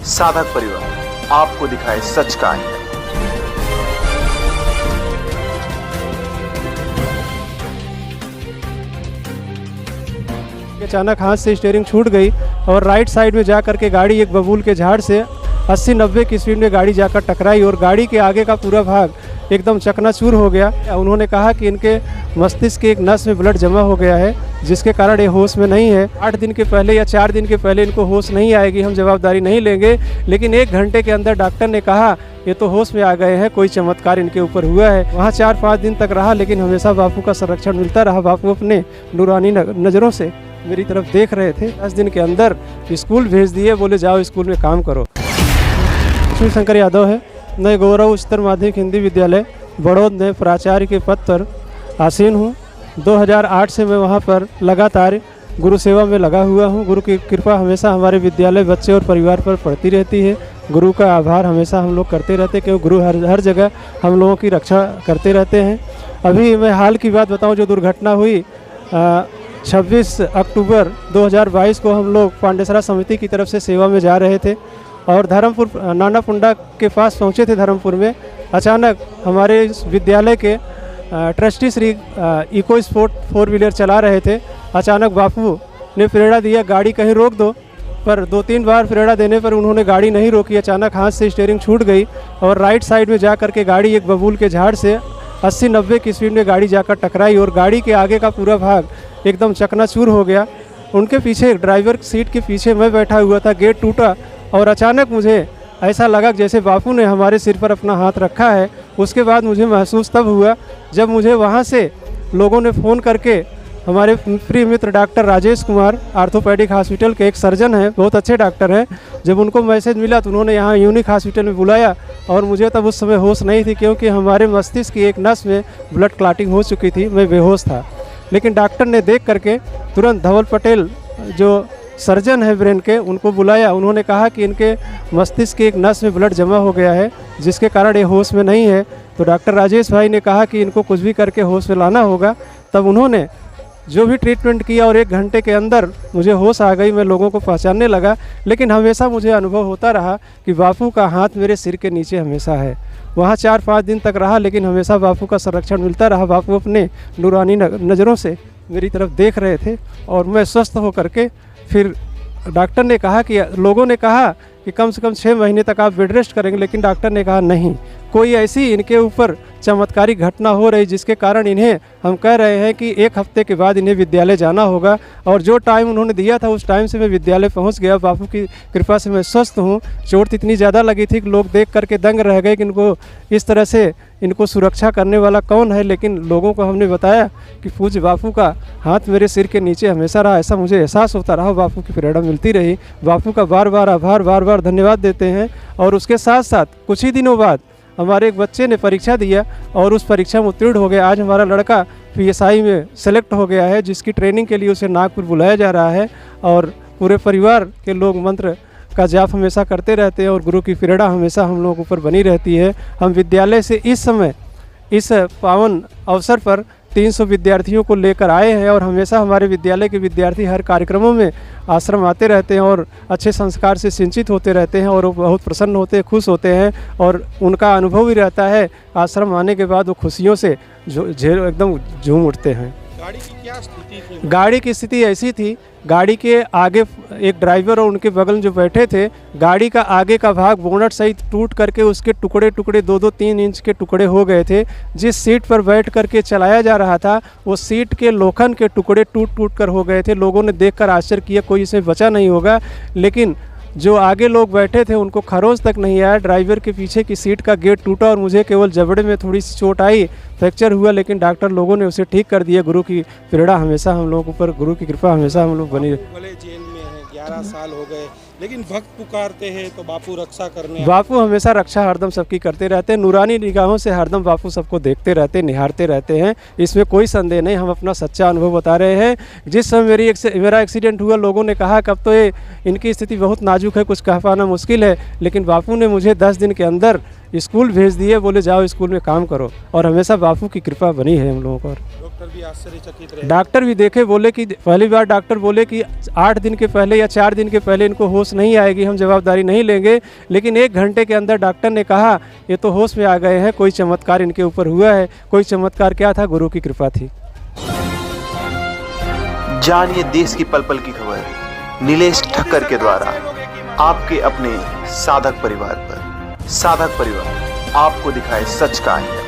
साधक परिवार आपको दिखाए सच का आईना। अचानक हाथ से स्टीयरिंग छूट गई और राइट साइड में जा करके गाड़ी एक बबूल के झाड़ से 80-90 की स्पीड में गाड़ी जाकर टकराई और गाड़ी के आगे का पूरा भाग एकदम चकनाचूर हो गया। उन्होंने कहा कि इनके मस्तिष्क के एक नस में ब्लड जमा हो गया है, जिसके कारण ये होश में नहीं है। 8 दिन के पहले या 4 दिन के पहले इनको होश नहीं आएगी, हम जवाबदारी नहीं लेंगे, लेकिन 1 घंटे के अंदर डॉक्टर ने कहा ये तो होश में आ गए हैं, कोई चमत्कार इनके ऊपर हुआ है। वहाँ 4-5 दिन तक रहा, लेकिन हमेशा बापू का संरक्षण मिलता रहा। बापू अपने नूरानी नज़रों से मेरी तरफ देख रहे थे। 10 दिन के अंदर स्कूल भेज दिए, बोले जाओ स्कूल में काम करो। लक्ष्मी शंकर यादव है, मैं गौरव उच्चतर माध्यमिक हिंदी विद्यालय बड़ौद में प्राचार्य के पद पर आसीन हूँ। 2008 से मैं वहाँ पर लगातार गुरु सेवा में लगा हुआ हूँ। गुरु की कृपा हमेशा हमारे विद्यालय, बच्चे और परिवार पर पड़ती रहती है। गुरु का आभार हमेशा हम लोग करते रहते हैं, क्योंकि गुरु हर जगह हम लोगों की रक्षा करते रहते हैं। अभी मैं हाल की बात बताऊँ, जो दुर्घटना हुई 26 अक्टूबर 2022 को हम लोग पांडेसरा समिति की तरफ से सेवा में जा रहे थे और धर्मपुर नानापुंडा के पास पहुंचे थे। धर्मपुर में अचानक हमारे विद्यालय के trustee Shri EcoSport 4 wheeler चला रहे थे। अचानक बापू ने प्रेरणा दिया गाड़ी कहीं रोक दो, पर 2-3 बार प्रेरणा देने पर उन्होंने गाड़ी नहीं रोकी। अचानक हाथ से स्टीयरिंग छूट गई और राइट साइड में जा कर के गाड़ी एक बबूल के झाड़ से 80-90 की स्पीड में गाड़ी जाकर टकराई और गाड़ी के आगे का पूरा भाग एकदम चकनाचूर हो गया। उनके पीछे ड्राइवर सीट के पीछे मैं बैठा हुआ था। गेट टूटा और अचानक मुझे ऐसा लगा जैसे बापू ने हमारे सिर पर अपना हाथ रखा है। उसके बाद मुझे महसूस तब हुआ जब मुझे वहाँ से लोगों ने फ़ोन करके, हमारे प्रिय मित्र doctor Rajesh Kumar orthopaedic hospital के एक सर्जन हैं, बहुत अच्छे डॉक्टर हैं, जब उनको मैसेज मिला तो उन्होंने यहाँ यूनिक हॉस्पिटल में बुलाया और मुझे तब उस समय होश नहीं थी, क्योंकि हमारे मस्तिष्क की एक नस में ब्लड क्लॉटिंग हो चुकी थी, मैं बेहोश था। लेकिन डॉक्टर ने देख करके तुरंत धवल पटेल जो सर्जन है ब्रेन के, उनको बुलाया। उन्होंने कहा कि इनके मस्तिष्क के एक नस में ब्लड जमा हो गया है, जिसके कारण ये होश में नहीं है। तो डॉक्टर राजेश भाई ने कहा कि इनको कुछ भी करके होश में लाना होगा। तब उन्होंने जो भी ट्रीटमेंट किया और 1 घंटे के अंदर मुझे होश आ गई, मैं लोगों को पहचानने लगा। लेकिन हमेशा मुझे अनुभव होता रहा कि बापू का हाथ मेरे सिर के नीचे हमेशा है। वहाँ 4-5 दिन तक रहा, लेकिन हमेशा बापू का संरक्षण मिलता रहा। बापू अपने नूरानी नज़रों से मेरी तरफ देख रहे थे और मैं स्वस्थ होकर के फिर डॉक्टर ने कहा कि लोगों ने कहा कि कम से कम 6 महीने तक आप बेड रेस्ट करेंगे, लेकिन डॉक्टर ने कहा नहीं, कोई ऐसी इनके ऊपर चमत्कारी घटना हो रही जिसके कारण इन्हें हम कह रहे हैं कि 1 हफ्ते के बाद इन्हें विद्यालय जाना होगा। और जो टाइम उन्होंने दिया था उस टाइम से मैं विद्यालय पहुंच गया। बापू की कृपा से मैं स्वस्थ हूं। चोट इतनी ज़्यादा लगी थी कि लोग देख करके दंग रह गए कि इनको इस तरह से इनको सुरक्षा करने वाला कौन है। लेकिन लोगों को हमने बताया कि पूज्य बापू का हाथ मेरे सिर के नीचे हमेशा रहा, ऐसा मुझे एहसास होता रहा। बापू की प्रेरणा मिलती रही। बापू का बार बार आभार, बार बार धन्यवाद देते हैं। और उसके साथ साथ कुछ ही दिनों बाद हमारे एक बच्चे ने परीक्षा दिया और उस परीक्षा में उत्तीर्ण हो गया। आज हमारा लड़का PSI में सेलेक्ट हो गया है, जिसकी ट्रेनिंग के लिए उसे नागपुर बुलाया जा रहा है। और पूरे परिवार के लोग मंत्र का जाप हमेशा करते रहते हैं और गुरु की प्रेरणा हमेशा हम लोगों के ऊपर बनी रहती है। हम विद्यालय से इस समय इस पावन अवसर पर 300 विद्यार्थियों को लेकर आए हैं और हमेशा हमारे विद्यालय के विद्यार्थी हर कार्यक्रमों में आश्रम आते रहते हैं और अच्छे संस्कार से सिंचित होते रहते हैं और वो बहुत प्रसन्न होते हैं, खुश होते हैं। और उनका अनुभव भी रहता है, आश्रम आने के बाद वो खुशियों से एकदम झूम उठते हैं। गाड़ी की क्या स्थिति थी? गाड़ी की स्थिति ऐसी थी, गाड़ी के आगे एक ड्राइवर और उनके बगल में जो बैठे थे, गाड़ी का आगे का भाग बोनट सहित टूट करके उसके टुकड़े 2-3 इंच के टुकड़े हो गए थे। जिस सीट पर बैठ करके चलाया जा रहा था वो सीट के लोखंड के टुकड़े टूट कर हो गए थे। लोगों ने देखकर आश्चर्य किया, कोई इसमें बचा नहीं होगा। लेकिन जो आगे लोग बैठे थे उनको खरोंच तक नहीं आया। ड्राइवर के पीछे की सीट का गेट टूटा और मुझे केवल जबड़े में थोड़ी सी चोट आई, फ्रैक्चर हुआ, लेकिन डॉक्टर लोगों ने उसे ठीक कर दिया। गुरु की प्रेरणा हमेशा हम लोगों के ऊपर, गुरु की कृपा हमेशा हम लोग बनी। भले जेल में है, 11 साल हो गए, लेकिन भक्त पुकारते हैं तो बापू रक्षा करने। बापू हमेशा रक्षा हरदम सबकी करते रहते हैं। नूरानी निगाहों से हरदम बापू सबको देखते रहते हैं, निहारते रहते हैं, इसमें कोई संदेह नहीं। हम अपना सच्चा अनुभव बता रहे हैं। जिस समय मेरा एक्सीडेंट हुआ, लोगों ने कहा कब तो ये इनकी स्थिति बहुत नाजुक है, कुछ कह पाना मुश्किल है, लेकिन बापू ने मुझे 10 दिन के अंदर स्कूल भेज दिए, बोले जाओ स्कूल में काम करो। और हमेशा बापू की कृपा बनी है हम लोगों पर। डॉक्टर भी आश्चर्यचकित रहे। डॉक्टर भी देखे, बोले कि पहली बार डॉक्टर बोले कि 8 दिन के पहले या 4 दिन के पहले इनको होश नहीं आएगी, हम जवाबदारी नहीं लेंगे। लेकिन 1 घंटे के अंदर डॉक्टर ने कहा ये तो होश में आ गए हैं, कोई चमत्कार इनके ऊपर हुआ है। कोई चमत्कार क्या था? गुरु की कृपा थी। जानिए देश की पल पल की खबर नीलेश ठक्कर के द्वारा आपके अपने साधक परिवार पर। साधक परिवार आपको दिखाए सच का आईना।